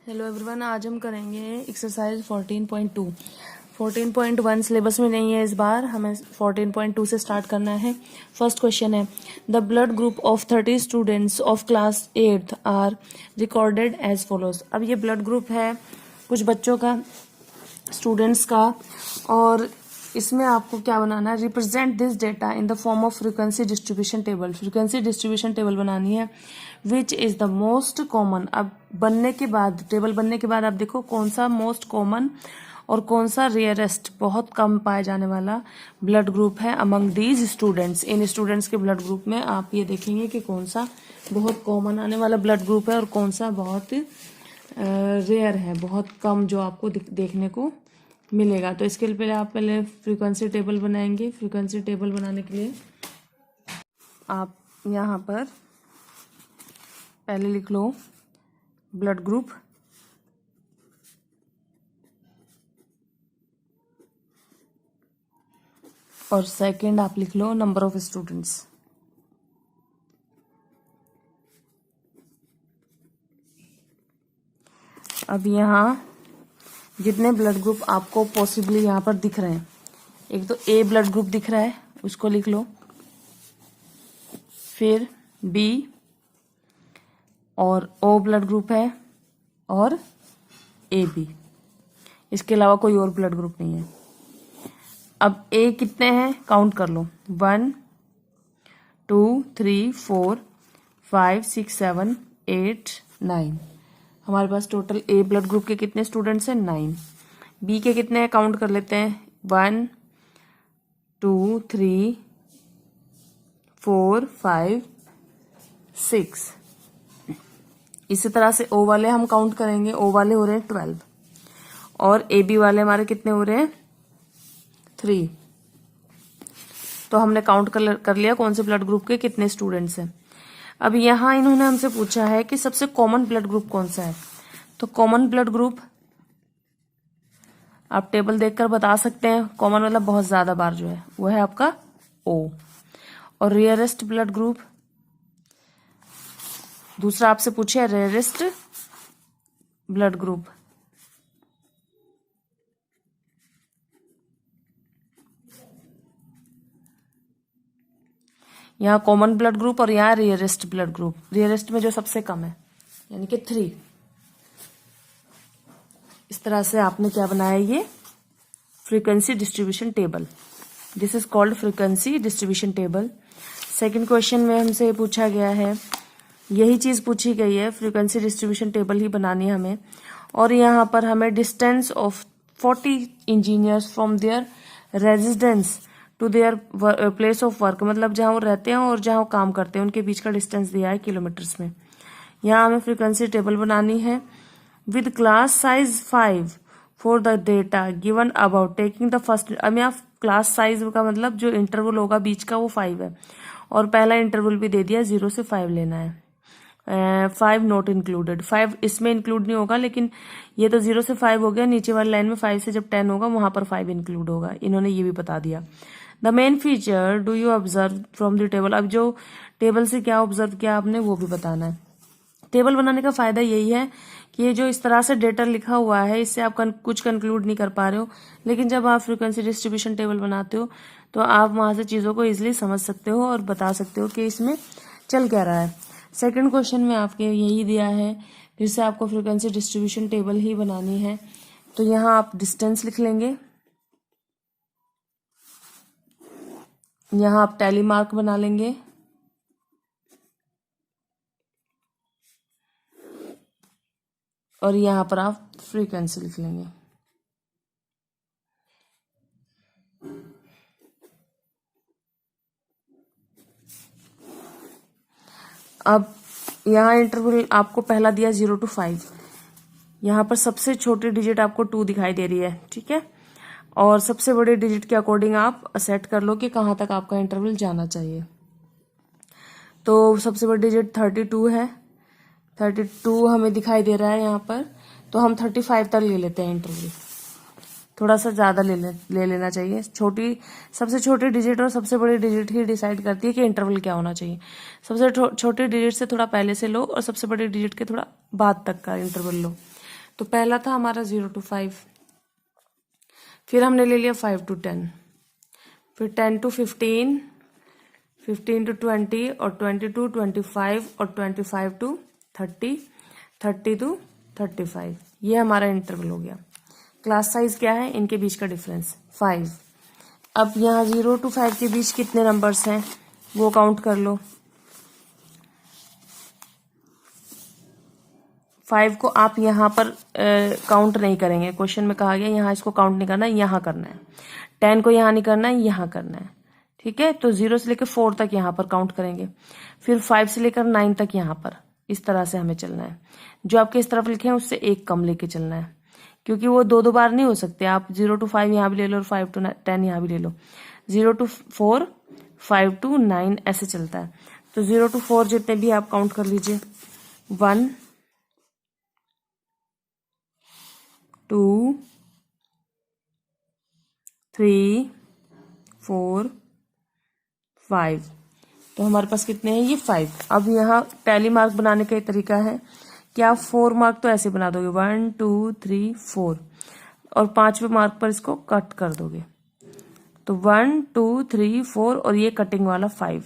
Hello everyone, आज हम करेंगे एक्सरसाइज 14.2। 14.1 सिलेबस में नहीं है इस बार, हमें 14.2 से स्टार्ट करना है। फर्स्ट क्वेश्चन है, the blood group of 30 students of class 8 are recorded as follows. अब ये ब्लड ग्रुप है कुछ बच्चों का, स्टूडेंट्स का, और इसमें आपको क्या बनाना है, represent this data in the form of frequency distribution table. Frequency distribution table बनानी है, which is the most common. अब बनने के बाद, टेबल बनने के बाद आप देखो कौन सा मोस्ट कॉमन और कौन सा रेयरेस्ट, बहुत कम पाए जाने वाला ब्लड ग्रुप है among these students. In students के ब्लड ग्रुप में आप ये देखेंगे कि कौन सा बहुत कॉमन आने वाला ब्लड ग्रुप है और कौन सा बहुत रेयर है, बहुत कम जो आपको देखने को मिलेगा। तो इसके लिए आप पहले फ्रीक्वेंसी टेबल बनाएंगे। फ्रीक्वेंसी टेबल बनाने के लिए आप यहाँ पर पहले लिख लो ब्लड ग्रुप, और सेकंड आप लिख लो नंबर ऑफ स्टूडेंट्स। अब यहाँ जितने ब्लड ग्रुप आपको पॉसिबली यहाँ पर दिख रहे हैं, एक तो ए ब्लड ग्रुप दिख रहा है, उसको लिख लो, फिर बी और ओ ब्लड ग्रुप है, और ए बी। इसके अलावा कोई और ब्लड ग्रुप नहीं है। अब ए कितने हैं काउंट कर लो, 1 2 3 4 5 6 7 8 9। हमारे पास टोटल ए ब्लड ग्रुप के कितने स्टूडेंट्स हैं, 9। बी के कितने हैं काउंट कर लेते हैं, 1 2 3 4 5 6। इसी तरह से ओ वाले हम काउंट करेंगे, ओ वाले हो रहे हैं 12, और ए बी वाले हमारे कितने हो रहे हैं, 3। तो हमने काउंट कर लिया कौन से ब्लड ग्रुप के कितने स्टूडेंट्स हैं। अब यहाँ इन्होंने हमसे पूछा है कि सबसे कॉमन ब्लड ग्रुप कौन सा है। तो कॉमन ब्लड ग्रुप आप टेबल देखकर बता सकते हैं, कॉमन मतलब बहुत ज्यादा बार जो है वो है आपका ओ। और रेयरेस्ट ब्लड ग्रुप, दूसरा आपसे पूछे रेयरेस्ट ब्लड ग्रुप, यहाँ कॉमन ब्लड ग्रुप और यहाँ रेयरेस्ट ब्लड ग्रुप। रेयरेस्ट में जो सबसे कम है यानी कि 3। इस तरह से आपने क्या बनाया, ये frequency distribution table. This is called frequency distribution table. Second question में हमसे पूछा गया है, यही चीज पूछी गई है, फ्रीक्वेंसी डिस्ट्रीब्यूशन टेबल ही बनानी है हमें। और यहाँ पर हमें distance of 40 engineers from their residence to their place of work, मतलब जहां वो रहते हैं और जहां वो काम करते हैं उनके बीच का डिस्टेंस दिया है किलोमीटर्स में। यहाँ हमें फ्रीक्वेंसी टेबल बनानी है with class size 5 for the data given about taking the first. अब यहाँ क्लास साइज का मतलब जो इंटरवल होगा बीच का वो 5 है, और पहला इंटरवल भी दे दिया 0 से 5 लेना है। 5 नॉट इंक्लूडेड, 5 इसमें इंक्लूड नहीं होगा, लेकिन ये तो 0 से 5 हो गया, नीचे वाली लाइन में 5 से जब 10 होगा वहां पर 5 इंक्लूड होगा। इन्होंने ये भी बता दिया। The main feature do you observe from the table. अब जो टेबल से क्या ऑब्जर्व किया आपने वो भी बताना है। टेबल बनाने का फायदा यही है कि ये जो इस तरह से डेटा लिखा हुआ है इससे आप कुछ कंक्लूड नहीं कर पा रहे हो, लेकिन जब आप फ्रीक्वेंसी डिस्ट्रीब्यूशन टेबल बनाते हो तो आप वहां से चीजों को इजिली समझ सकते हो और बता सकते हो कि इसमें चल क्या रहा है। सेकंड क्वेश्चन में आपके यही दिया है, फिर से आपको फ्रीक्वेंसी डिस्ट्रीब्यूशन टेबल ही बनानी है। तो यहाँ आप डिस्टेंस लिख लेंगे, यहाँ आप टैली मार्क बना लेंगे, और यहाँ पर आप फ्रीक्वेंसी लिख लेंगे। अब यहाँ इंटरवल आपको पहला दिया 0 to 5, यहाँ पर सबसे छोटी डिजिट आपको 2 दिखाई दे रही है, ठीक है, और सबसे बड़े डिजिट के अकॉर्डिंग आप सेट कर लो कि कहाँ तक आपका इंटरवल जाना चाहिए। तो सबसे बड़ी डिजिट 32 है, 32 हमें दिखाई दे रहा है यहाँ पर, तो हम 35 तक ले लेते हैं इंटरवल। थोड़ा सा ज्यादा ले लेना चाहिए। सबसे छोटी डिजिट और सबसे बड़ी डिजिट ही डिसाइड करती है कि इंटरवल क्या होना चाहिए। सबसे छोटी डिजिट से थोड़ा पहले से लो और सबसे बड़ी डिजिट के थोड़ा बाद तक का इंटरवल लो। तो पहला था हमारा 0 to 5, फिर हमने ले लिया 5 to 10, फिर 10 to 15, 15 to 20 और 20 to 25 और 25 to 30, 30 to 35। ये हमारा इंटरवल हो गया। क्लास साइज क्या है? इनके बीच का डिफरेंस 5। अब यहाँ 0 to 5 के बीच कितने नंबर्स हैं वो काउंट कर लो। 5 को आप यहाँ पर काउंट नहीं करेंगे, क्वेश्चन में कहा गया यहाँ इसको काउंट नहीं करना है, यहाँ करना है। 10 को यहाँ नहीं करना है, यहाँ करना है। ठीक है, तो 0 से लेकर 4 तक यहाँ पर काउंट करेंगे, फिर 5 से लेकर 9 तक यहाँ पर। इस तरह से हमें चलना है। जो आपके इस तरफ लिखे हैं उससे एक कम लेके चलना है, क्योंकि वो दो बार नहीं हो सकते। आप 0 to 5 यहाँ भी ले लो और 5 to 10 यहाँ भी ले लो। 0 to 4, 5 to 9 ऐसे चलता है। तो 0 to 4 जितने भी आप काउंट कर लीजिए। 1 2 3 4 5। तो हमारे पास कितने हैं? ये 5। अब यहाँ टैली मार्क बनाने का तरीका है कि आप 4 मार्क तो ऐसे बना दोगे, 1 2 3 4, और 5वें मार्क पर इसको कट कर दोगे। तो 1 2 3 4 और ये कटिंग वाला 5।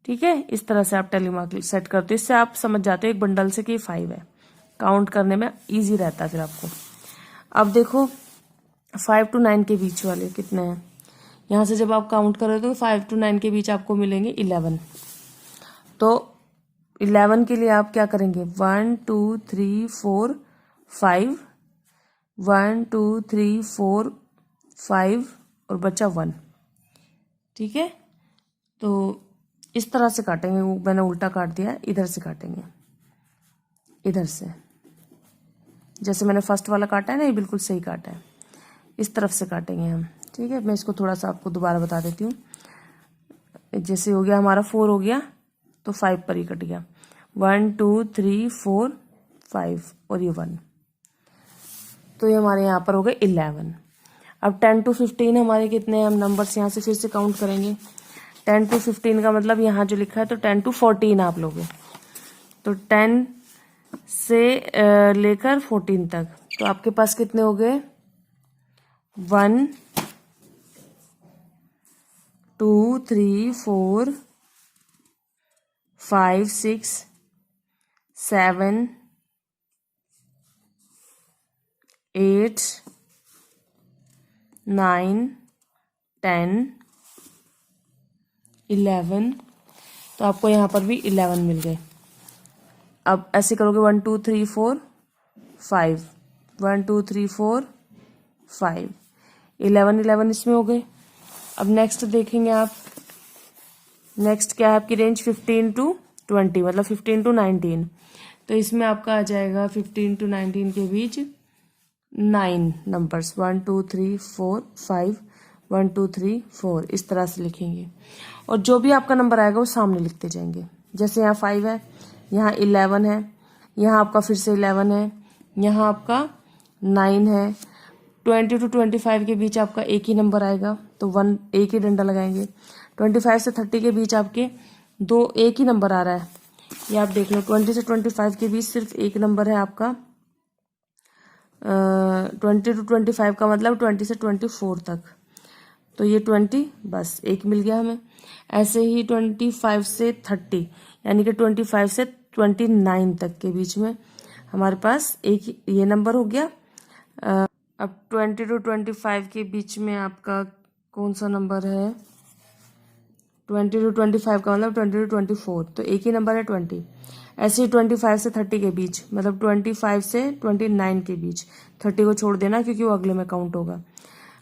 ठीक है, इस तरह से आप टैली मार्क सेट करते हो। इससे आप समझ जाते हो एक बंडल से कि 5 है। काउंट करने में इजी रहता है फिर आपको। अब देखो 5 to 9 के बीच वाले कितने हैं। यहाँ से जब आप काउंट करोगे तो 5 to 9 के बीच आपको मिलेंगे 11। तो 11 के लिए आप क्या करेंगे? 1 2 3 4 5, 1 2 3 4 5 और बचा 1। ठीक है, तो इस तरह से काटेंगे। वो मैंने उल्टा काट दिया, इधर से काटेंगे, इधर से। जैसे मैंने फर्स्ट वाला काटा है ना, ये बिल्कुल सही काटा है। इस तरफ से काटेंगे हम। ठीक है, मैं इसको थोड़ा सा आपको दोबारा बता देती हूँ। जैसे हो गया हमारा 4 हो गया तो 5 पर ही कट गया। 1 2 3 4 5 और ये 1। तो ये हमारे यहाँ पर हो गए 11। अब 10 to 15 हमारे कितने हैं? हम नंबर्स यहाँ से फिर से काउंट करेंगे। 10 to 15 का मतलब यहाँ जो लिखा है तो 10 to 14 आप लोगे। तो 10 से लेकर 14 तक, तो आपके पास कितने हो गए? 1 2 3 4 5 6 7 8 9 10 11। तो आपको यहाँ पर भी 11 मिल गए। अब ऐसे करोगे 1 2 3 4 5, 1 2 3 4 5, 11 11 इसमें हो गए। अब नेक्स्ट देखेंगे आप, नेक्स्ट क्या है आपकी रेंज? 15 to 20, मतलब 15 to 19। तो इसमें आपका आ जाएगा 15 to 19 के बीच 9 नंबर्स, 1 2 3 4 5, 1 2 3 4 इस तरह से लिखेंगे। और जो भी आपका नंबर आएगा वो सामने लिखते जाएंगे। जैसे यहाँ 5 है, यहाँ 11 है, यहाँ आपका फिर से 11 है, यहाँ आपका 9 है। 20 to 25 के बीच आपका एक ही नंबर आएगा, तो 1 एक ही डंडा लगाएंगे। 25 से 30 के बीच आपके दो एक ही नंबर आ रहा है, ये आप देख लो। 20 से 25 के बीच सिर्फ एक नंबर है आपका। 20 to 25 का मतलब 20 से 24 तक, तो ये 20 बस एक मिल गया हमें। ऐसे ही 25 से 30 यानी कि 25 से 29 तक के बीच में हमारे पास एक ये नंबर हो गया। अब 20 to 25 के बीच में आपका कौन सा नंबर है? 20 to 25 का मतलब 20 to 24, तो एक ही नंबर है 20। ऐसे ही 25 से 30 के बीच मतलब 25 से 29 के बीच, 30 को छोड़ देना क्योंकि वो अगले में काउंट होगा।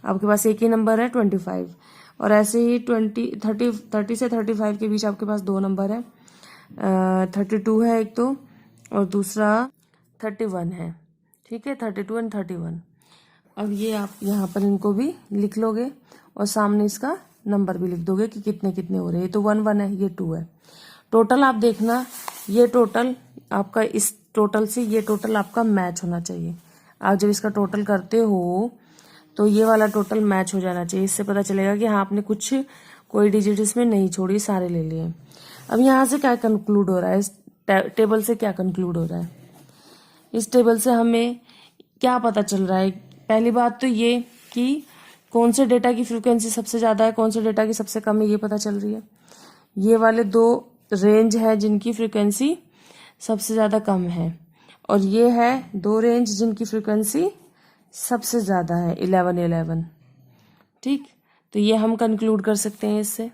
आपके पास एक ही नंबर है 25। और ऐसे ही 30 से 35 के बीच आपके पास दो नंबर है, 32 है एक तो, और दूसरा 31 है। ठीक है, 32 एंड 31। अब ये आप यहाँ पर इनको भी लिख लोगे और सामने इसका नंबर भी लिख दोगे कि कितने कितने हो रहे हैं। तो 1 1 है, ये 2 है। टोटल आप देखना, ये टोटल आपका इस टोटल से ये टोटल आपका मैच होना चाहिए। आप जब इसका टोटल करते हो तो ये वाला टोटल मैच हो जाना चाहिए। इससे पता चलेगा कि हाँ आपने कोई डिजिट इसमें नहीं छोड़ी, सारे ले लिए। अब यहाँ से क्या कंक्लूड हो रहा है? इस टेबल से क्या कंक्लूड हो रहा है? इस टेबल से हमें क्या पता चल रहा है? पहली बात तो ये कि कौन से डेटा की फ्रीक्वेंसी सबसे ज़्यादा है, कौन से डेटा की सबसे कम है, ये पता चल रही है। ये वाले दो रेंज है जिनकी फ्रीक्वेंसी सबसे ज़्यादा कम है, और ये है दो रेंज जिनकी फ्रीक्वेंसी सबसे ज़्यादा है, 11 11। ठीक, तो ये हम कंक्लूड कर सकते हैं इससे।